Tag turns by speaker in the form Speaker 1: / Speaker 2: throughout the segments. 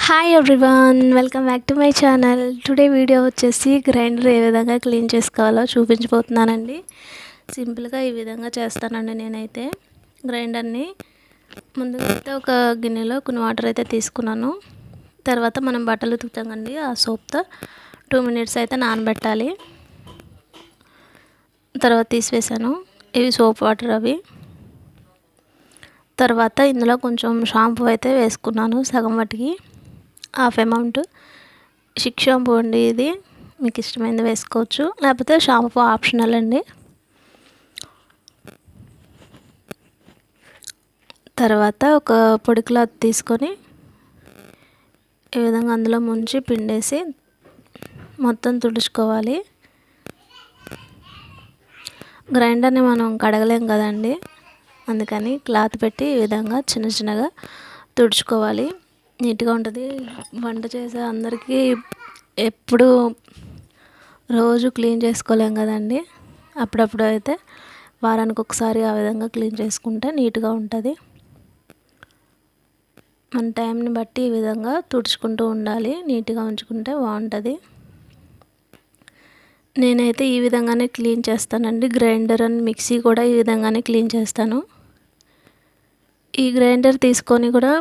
Speaker 1: Hi everyone, welcome back to my channel. Today video వచ్చేసి grinder ఏ విధంగా clean చేసుకోవాలో చూపించబోతున్నానండి. సింపుల్గా ఈ విధంగా చేస్తానండి నేనైతే. గ్రైండర్ని ముందుగా అయితే ఒక గిన్నెలో కొన్ని వాటర్ అయితే తీసుకున్నాను. తర్వాత మనం బట్టలు ఉతుకుతామండి, ఆ సోప్తో 2 minutes అయితే నానబెట్టాలి. తర్వాత తీసివేసాను. ఇవి సోప్ వాటర్ అవి. తర్వాత ఇందులో కొంచెం షాంపూ అయితే వేసుకున్నాను, సగం వాటికి హాఫ్ అమౌంట్. షిక్ షాంపూ అండి ఇది, మీకు ఇష్టమైనది వేసుకోవచ్చు, లేకపోతే షాంపూ ఆప్షనల్ అండి. తర్వాత ఒక పొడి క్లాత్ తీసుకొని ఈ విధంగా అందులో ముంచి పిండేసి మొత్తం తుడుచుకోవాలి. గ్రైండర్ని మనం కడగలేం కదండి, అందుకని క్లాత్ పెట్టి ఈ విధంగా చిన్న చిన్నగా తుడుచుకోవాలి. నీట్గా ఉంటుంది. వంట చేసే అందరికీ ఎప్పుడు రోజు క్లీన్ చేసుకోలేం కదండి. అప్పుడప్పుడు అయితే వారానికి ఒకసారి ఆ విధంగా క్లీన్ చేసుకుంటే నీట్గా ఉంటుంది. మన టైంని బట్టి ఈ విధంగా తుడుచుకుంటూ ఉండాలి, నీట్గా ఉంచుకుంటే బాగుంటుంది. నేనైతే ఈ విధంగానే క్లీన్ చేస్తానండి. గ్రైండర్ అండ్ మిక్సీ కూడా ఈ విధంగానే క్లీన్ చేస్తాను. ఈ గ్రైండర్ తీసుకొని కూడా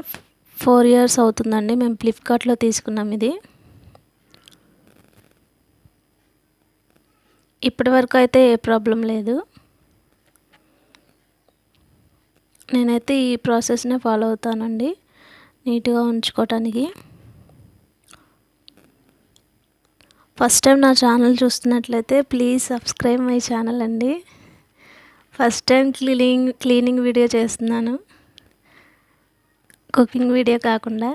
Speaker 1: 4 years అవుతుందండి. మేము ఫ్లిప్కార్ట్లో తీసుకున్నాం ఇది. ఇప్పటి వరకు అయితే ఏ ప్రాబ్లం లేదు. నేనైతే ఈ ప్రాసెస్నే ఫాలో అవుతానండి నీట్గా ఉంచుకోవటానికి. ఫస్ట్ టైం నా ఛానల్ చూస్తున్నట్లయితే ప్లీజ్ సబ్స్క్రైబ్ మై ఛానల్ అండి. ఫస్ట్ టైం క్లీనింగ్ వీడియో చేస్తున్నాను, కుకింగ్ వీడియో కాకుండా.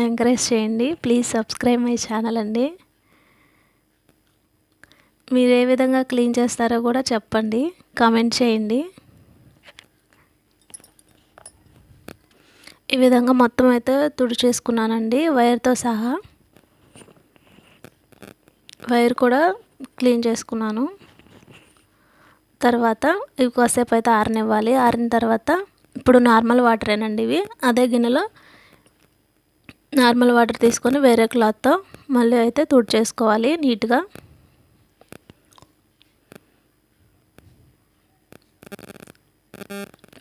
Speaker 1: ఎంకరేజ్ చేయండి, ప్లీజ్ సబ్స్క్రైబ్ మై ఛానల్ అండి. మీరు ఏ విధంగా క్లీన్ చేస్తారో కూడా చెప్పండి, కామెంట్ చేయండి. ఈ విధంగా మొత్తం అయితే తుడిచేసుకున్నానండి, వైర్తో సహా. వైర్ కూడా క్లీన్ చేసుకున్నాను. తర్వాత ఇవి కాసేపు అయితే ఆరనివ్వాలి. ఆరిన తర్వాత ఇప్పుడు నార్మల్ వాటరేనండి ఇవి. అదే గిన్నెలో నార్మల్ వాటర్ తీసుకొని వేరే క్లాత్తో మళ్ళీ అయితే తుడిచేసుకోవాలి నీట్గా.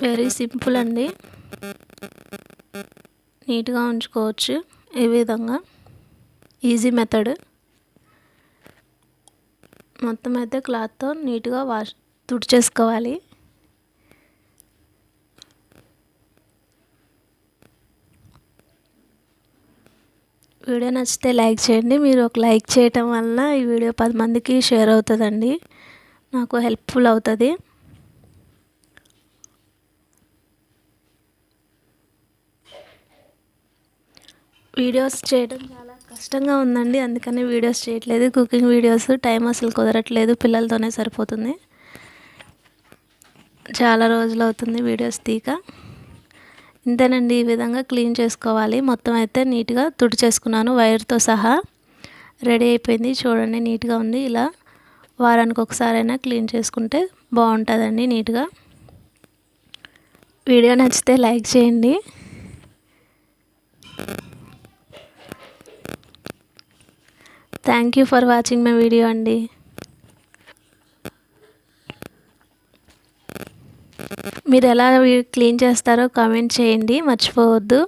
Speaker 1: వెరీ సింపుల్ అండి, నీట్గా ఉంచుకోవచ్చు ఈ విధంగా. Easy method. మొత్తం అయితే క్లాత్తో నీట్గా తుడిచేసుకోవాలి. వీడియో నచ్చితే లైక్ చేయండి. మీరు ఒక లైక్ చేయటం వల్ల ఈ వీడియో 10 మందికి షేర్ అవుతుందండి, నాకు హెల్ప్ఫుల్ అవుతుంది. వీడియోస్ చేయడం చాలా కష్టంగా ఉందండి, అందుకని వీడియోస్ చేయట్లేదు. కుకింగ్ వీడియోస్ టైం అసలు కుదరట్లేదు, పిల్లలతోనే సరిపోతుంది. చాలా రోజులు అవుతుంది వీడియోస్ తీక. ఇంతేనండి, ఈ విధంగా క్లీన్ చేసుకోవాలి. మొత్తం అయితే నీట్గా తుడిచేసుకున్నాను, వైర్తో సహా. రెడీ అయిపోయింది, చూడండి నీట్గా ఉంది. ఇలా వారానికి ఒకసారైనా క్లీన్ చేసుకుంటే బాగుంటుందండి నీట్గా. వీడియో నచ్చితే లైక్ చేయండి. Thank you for watching my video అండి. మీరు ఎలా క్లీన్ చేస్తారో కామెంట్ చేయండి, మర్చిపోవద్దు.